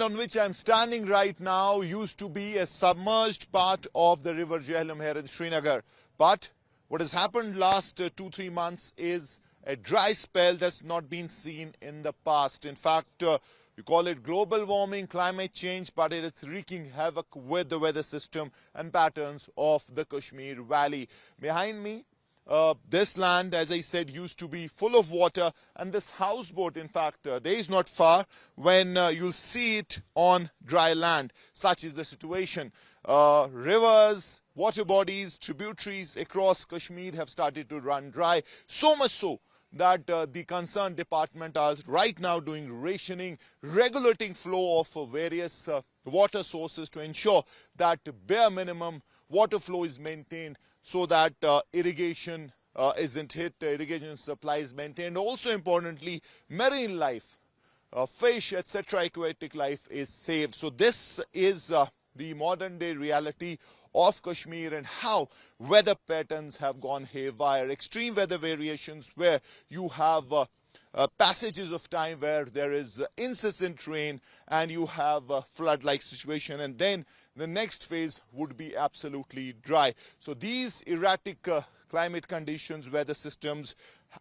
on which I'm standing right now used to be a submerged part of the river Jhelum here in Srinagar. But what has happened last 2-3 months is a dry spell that's not been seen in the past. In fact, you call it global warming, climate change, but it's wreaking havoc with the weather system and patterns of the Kashmir Valley. Behind me, this land, as I said, used to be full of water, and this houseboat, in fact, there is not far when you'll see it on dry land. Such is the situation. Rivers, water bodies, tributaries across Kashmir have started to run dry, so much so that the concerned department are right now doing rationing, regulating flow of various water sources to ensure that bare minimum water flow is maintained so that irrigation isn't hit, irrigation supply is maintained. Also importantly, marine life, fish, etc., aquatic life is saved. So this is the modern day reality of Kashmir and how weather patterns have gone haywire. Extreme weather variations where you have passages of time where there is incessant rain and you have a flood-like situation, and then the next phase would be absolutely dry. So these erratic climate conditions, weather systems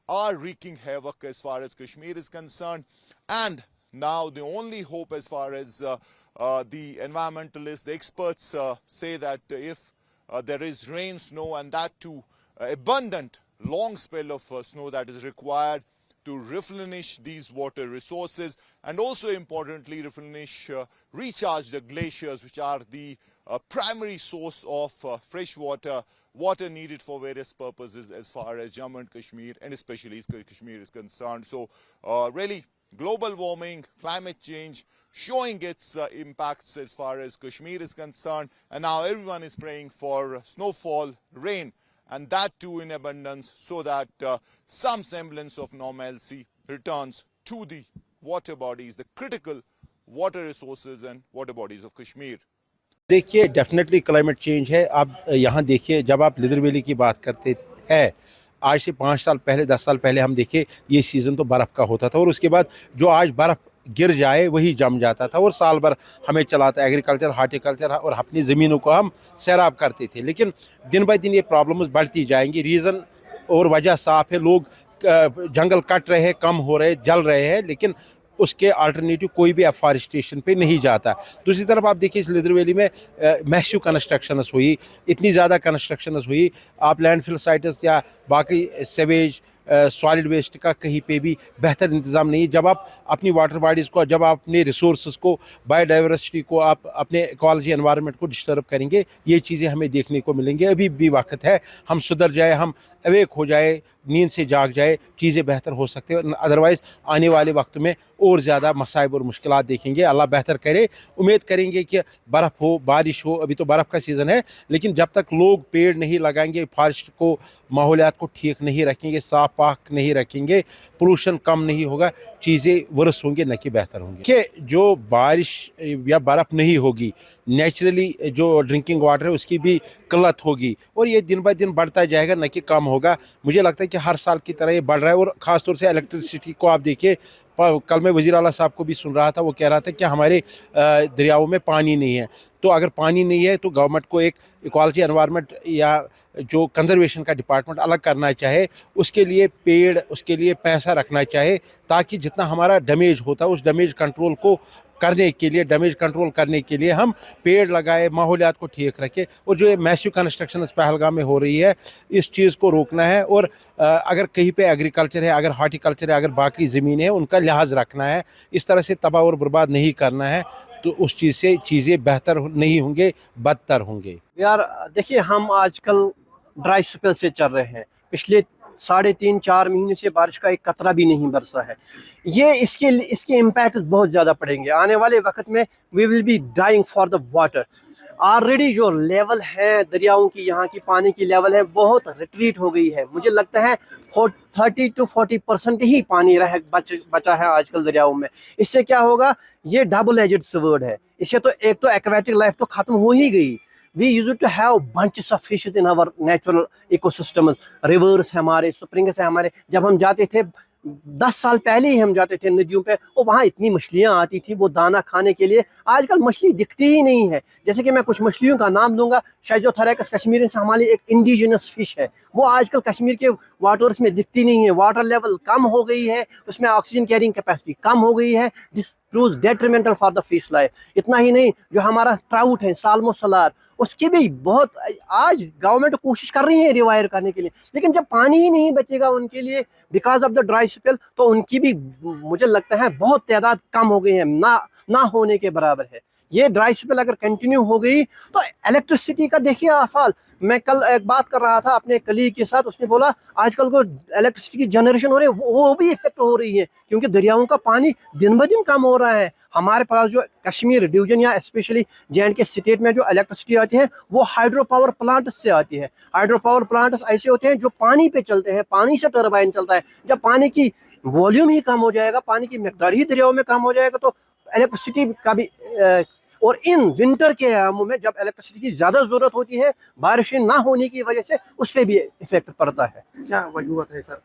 are wreaking havoc as far as Kashmir is concerned. And now the only hope as far as the environmentalists, the experts say that if there is rain, snow, and that too abundant long spell of snow that is required to replenish these water resources, and also importantly replenish, recharge the glaciers, which are the primary source of fresh water needed for various purposes as far as Jammu and Kashmir and especially Kashmir is concerned. So really global warming, climate change showing its impacts as far as Kashmir is concerned, and now everyone is praying for snowfall, rain, and that too in abundance, so that some semblance of normalcy returns to the water bodies, the critical water resources and water bodies of Kashmir. देखिए definitely climate change है। आप यहाँ देखिए, जब आप Lidder valley की बात करते हैं, आज से 5 साल पहले 10 साल पहले हम देखिए ये सीज़न तो बर्फ़ का होता था, और उसके बाद जो आज बर्फ़ गिर जाए वही जम जाता था और साल भर हमें चलाता, एग्रीकल्चर, हार्टिकल्चर और अपनी ज़मीनों को हम सैराब करते थे। लेकिन दिन बाय दिन ये प्रॉब्लम्स बढ़ती जाएंगी। रीज़न और वजह साफ है, लोग जंगल कट रहे हैं, कम हो रहे, जल रहे हैं, लेकिन उसके अल्टरनेटिव कोई भी एफॉरेस्टेशन पे नहीं जाता। दूसरी तरफ आप देखिए इस लिदर वैली में मैसिव कंस्ट्रक्शंस हुई, इतनी ज़्यादा कंस्ट्रक्शंस हुई। आप लैंडफिल साइट्स या बाकी सेवेज सॉलिड वेस्ट का कहीं पे भी बेहतर इंतज़ाम नहीं है। जब आप अपनी वाटर बॉडीज़ को, जब आप अपने रिसोर्स को, बायोडाइवर्सिटी को, आप अपने इकोलॉजी एनवायरनमेंट को डिस्टर्ब करेंगे, ये चीज़ें हमें देखने को मिलेंगी। अभी भी वक्त है, हम सुधर जाए, हम अवेक हो जाए, नींद से जाग जाए, चीज़ें बेहतर हो सकते हैं। अदरवाइज़ आने वाले वक्त में और ज़्यादा मसाइब और मुश्किलात देखेंगे। अल्लाह बेहतर करे, उम्मीद करेंगे कि बर्फ़ हो, बारिश हो। अभी तो बर्फ़ का सीज़न है, लेकिन जब तक लोग पेड़ नहीं लगाएंगे, फॉरेस्ट को, माहौलियात को ठीक नहीं रखेंगे, साफ पाक नहीं रखेंगे, पोल्यूशन कम नहीं होगा, चीज़ें वर्स होंगे न कि बेहतर होंगे। कि जो बारिश या बर्फ़ नहीं होगी, नेचुरली जो ड्रिंकिंग वाटर है उसकी भी किल्लत होगी, और ये दिन ब दिन बढ़ता जाएगा न कि कम होगा। मुझे लगता है कि हर साल की तरह ये बढ़ रहा है। और ख़ास तौर से इलेक्ट्रिसिटी को आप देखिए, कल मैं वज़ीर आला साहब को भी सुन रहा था, वो कह रहा था कि हमारे दरियाओं में पानी नहीं है। तो अगर पानी नहीं है तो गवर्नमेंट को एक इकोलॉजी एनवायरनमेंट या जो कंजर्वेशन का डिपार्टमेंट अलग करना चाहे, उसके लिए पेड़, उसके लिए पैसा रखना चाहे, ताकि जितना हमारा डैमेज होता है उस डैमेज कंट्रोल को करने के लिए, डैमेज कंट्रोल करने के लिए हम पेड़ लगाए, माहौलियात को ठीक रखें। और जो ये मैसिव कंस्ट्रक्शन पहलगाम में हो रही है, इस चीज़ को रोकना है। और अगर कहीं पे एग्रीकल्चर है, अगर हार्टिकल्चर है, अगर बाकी ज़मीन है, उनका लिहाज रखना है। इस तरह से तबाह और बर्बाद नहीं करना है, तो उस चीज़ से चीज़ें बेहतर नहीं होंगे, बदतर होंगे। यार देखिए, हम आजकल ड्राई स्पेल से चल रहे हैं। पिछले 3.5-4 महीने से बारिश का एक कतरा भी नहीं बरसा है। ये इसके इम्पैक्ट बहुत ज़्यादा पड़ेंगे आने वाले वक्त में। We will be dying for the water. Already जो लेवल है दरियाओं की, यहाँ की पानी की लेवल है, बहुत रिट्रीट हो गई है। मुझे लगता है 30 to 40% ही पानी बचा है आजकल दरियाओं में। इससे क्या होगा, ये डबल एजेड स्वर्ड है। इससे तो एक तो एक्वेटिक लाइफ तो ख़त्म हो ही गई। We used to have bunches of fishes in our natural ecosystems, rivers है हमारे, springs है हमारे। जब हम जाते थे 10 साल पहले ही हम जाते थे नदियों पे, और वहाँ इतनी मछलियाँ आती थी वो दाना खाने के लिए। आजकल मछली दिखती ही नहीं है। जैसे कि मैं कुछ मछलियों का नाम दूंगा, शाइजोथेरैकस कश्मीरिस हमारी एक इंडिजिनस फिश है, वो आजकल कश्मीर के वाटर्स में दिखती नहीं है। वाटर लेवल कम हो गई है, उसमें ऑक्सीजन कैरिंग कैपेसिटी कम हो गई है, this proves detrimental for the fish life. इतना ही नहीं, जो हमारा ट्राउट है साल्मो सलार, उसकी भी बहुत आज गवर्नमेंट कोशिश कर रही है रिवायर करने के लिए, लेकिन जब पानी ही नहीं बचेगा उनके लिए because of the dry spell, तो उनकी भी मुझे लगता है बहुत तादाद कम हो गई है, ना होने के बराबर है। ये ड्राई स्पेल अगर कंटिन्यू हो गई तो इलेक्ट्रिसिटी का देखिए आफाल। मैं कल एक बात कर रहा था अपने कलीग के साथ, उसने बोला आजकल को इलेक्ट्रिसिटी की जनरेशन हो रही है वो भी इफेक्ट हो रही है, क्योंकि दरियाओं का पानी दिन ब दिन कम हो रहा है। हमारे पास जो कश्मीर डिवीजन या स्पेशली J&K स्टेट में जो इलेक्ट्रिसिटी आती है वो हाइड्रो पावर प्लांट से आती है। हाइड्रो पावर प्लांट्स ऐसे होते हैं जो पानी पे चलते हैं, पानी से टरबाइन चलता है। जब पानी की वॉल्यूम ही कम हो जाएगा, पानी की मिकदार ही दरियाओं में कम हो जाएगा, तो इलेक्ट्रिसिटी का भी और इन विंटर के आयामों में जब इलेक्ट्रिसिटी की ज़्यादा ज़रूरत होती है, बारिशें ना होने की वजह से उस पर भी इफेक्ट पड़ता है। क्या वजूहत है सर?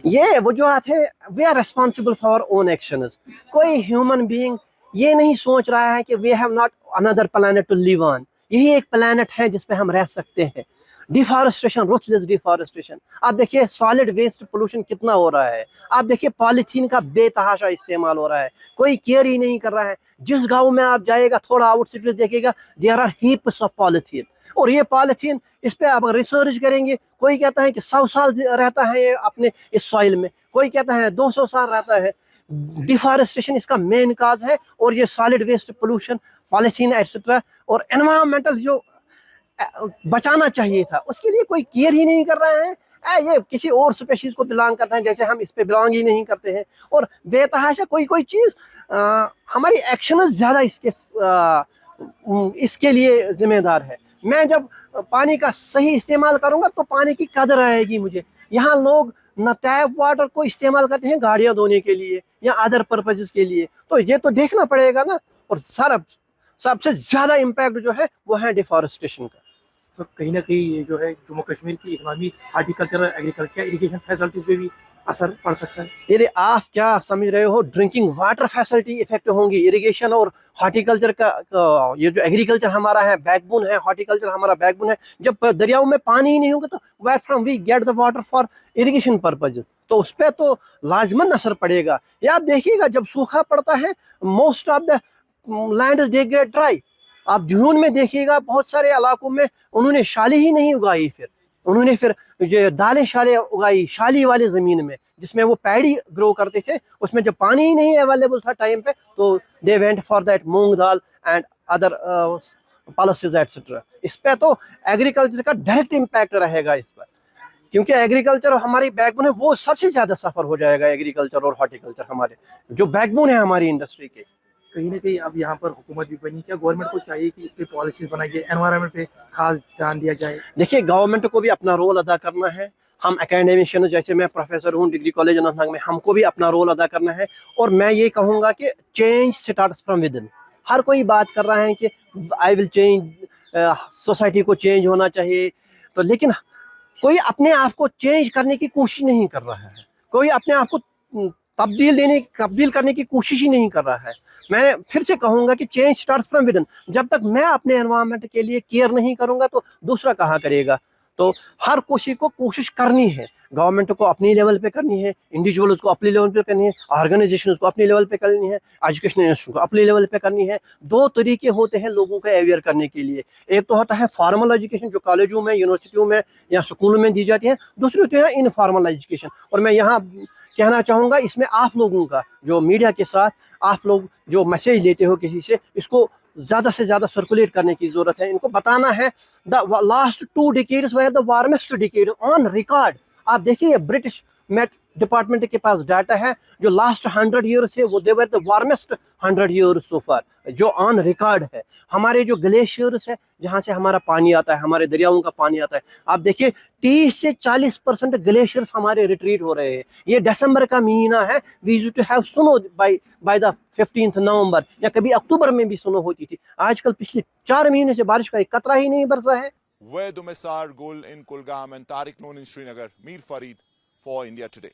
ये वजूहत है, we are responsible for own actions. कोई ह्यूमन बीइंग ये नहीं सोच रहा है कि we have not another planet to live on, यही एक प्लैनेट है जिस पे हम रह सकते हैं। डिफॉरेस्टेशन, रूथलेस डिफॉरेस्टेशन, आप देखिए सॉलिड वेस्ट पोल्यूशन कितना हो रहा है। आप देखिए पॉलीथीन का बेतहाशा इस्तेमाल हो रहा है, कोई केयर ही नहीं कर रहा है। जिस गांव में आप जाएगा, थोड़ा आउटस्कर्ट्स देखिएगा, there are heaps of polythene. और ये पॉलीथीन, इस पे आप रिसर्च करेंगे, कोई कहता है कि 100 साल रहता है ये अपने इस सॉइल में, कोई कहता है 200 साल रहता है। डिफॉरेस्टेशन इसका मेन काज है, और ये solid waste pollution, polythene etcetera, और एनवायरमेंटल जो बचाना चाहिए था उसके लिए कोई केयर ही नहीं कर रहा है। ये किसी और स्पेशीज को बिलोंग करता है, जैसे हम इस पे बिलोंग ही नहीं करते हैं। और बेतहाशा कोई चीज़, हमारी एक्शन ज़्यादा इसके लिए जिम्मेदार है। मैं जब पानी का सही इस्तेमाल करूँगा तो पानी की कदर आएगी मुझे। यहाँ लोग न टैप वाटर को इस्तेमाल करते हैं गाड़ियाँ धोने के लिए या अदर पर्पजेस के लिए, तो ये तो देखना पड़ेगा ना। और सबसे ज़्यादा इम्पैक्ट जो है वो है डिफॉरेस्टेशन का। सर कहीं ना कहीं ये जो है जम्मू कश्मीर की economy, horticulture, agriculture, irrigation facilities पे भी असर पड़ सकता है। ये आप क्या समझ रहे हो, ड्रिंकिंग वाटर फैसिलिटी इफेक्ट होंगी, इरिगेशन और हॉर्टिकल्चर का ये जो एग्रीकल्चर हमारा है बैकबोन है, हॉर्टिकल्चर हमारा बैकबोन है। जब दरियाओं में पानी ही नहीं होगा तो where from we get the water for irrigation purpose, तो उस पर तो लाजमन असर पड़ेगा। या आप देखिएगा जब सूखा पड़ता है, most of the land is get dry. आप जून में देखिएगा बहुत सारे इलाकों में उन्होंने शाली ही नहीं उगाई, फिर उन्होंने जो दालें शालें उगाई शाली वाली ज़मीन में, जिसमें वो पैडी ग्रो करते थे। उसमें जब पानी ही नहीं अवेलेबल था टाइम पे, तो they went for that moong dal and other policies etcetera. इस पे तो एग्रीकल्चर का डायरेक्ट इम्पैक्ट रहेगा इस पर, क्योंकि एग्रीकल्चर हमारी बैकबोन है, वो सबसे ज़्यादा सफ़र हो जाएगा। एग्रीकल्चर और हॉर्टिकल्चर हमारे जो बैकबोन है हमारी इंडस्ट्री के। कहीं ना कहीं अब यहाँ पर हुकूमत भी बनी, क्या गवर्नमेंट को चाहिए कि इस पे पॉलिसीज बनाइए, एनवायरनमेंट पे खास ध्यान दिया जाए? देखिए गवर्नमेंट को भी अपना रोल अदा करना है। हम एकेडमिशियन, जैसे मैं प्रोफेसर हूँ डिग्री कॉलेज अनंतनाग में, हमको भी अपना रोल अदा करना है। और मैं ये कहूँगा कि change starts from within. हर कोई बात कर रहा है कि आई विल चेंज, सोसाइटी को चेंज होना चाहिए, तो लेकिन कोई अपने आप को चेंज करने की कोशिश नहीं कर रहा है, कोई अपने आप को तब्दील करने की कोशिश ही नहीं कर रहा है। मैं फिर से कहूँगा कि change starts from with in. जब तक मैं अपने एनवायरनमेंट के लिए केयर नहीं करूँगा तो दूसरा कहाँ करेगा। तो हर कोशिश करनी है, गवर्नमेंट को अपनी लेवल पे करनी है, इंडिविजुअल्स को अपनी लेवल पे करनी है, ऑर्गेनाइजेशंस को अपनी लेवल पे करनी है, एजुकेशन इंस्टीट्यूशन को अपनी लेवल पे करनी है। दो तरीके होते हैं लोगों को अवेयर करने के लिए, एक तो होता है फॉर्मल एजुकेशन जो कॉलेजों में, यूनिवर्सिटियों में या स्कूलों में दी जाती है, दूसरी होती है इनफॉर्मल एजुकेशन। और मैं यहाँ कहना चाहूँगा इसमें आप लोगों का जो मीडिया के साथ आप लोग जो मैसेज लेते हो किसी से, इसको ज़्यादा से ज़्यादा सर्कुलेट करने की ज़रूरत है। इनको बताना है the last 2 decades were the warmest decade on record. आप देखिए ब्रिटिश मेट डिपार्टमेंट के पास डाटा है, जो लास्ट 100 ईयर्स है वो they were the warmest 100 years so far, जो ऑन रिकॉर्ड है। हमारे जो ग्लेशियर्स है जहाँ से हमारा पानी आता है, हमारे दरियाओं का पानी आता है, आप देखिए 30 से 40% ग्लेशियर्स हमारे रिट्रीट हो रहे हैं। ये दिसंबर का महीना है, we used to have snow by the 15th November, या कभी अक्टूबर में भी स्नो होती थी। आजकल पिछले 4 महीने से बारिश का एक कतरा ही नहीं बरसा है। With Umesar Gul in Kulgam and Tariq Noon in Srinagar, Mir Farid for India Today.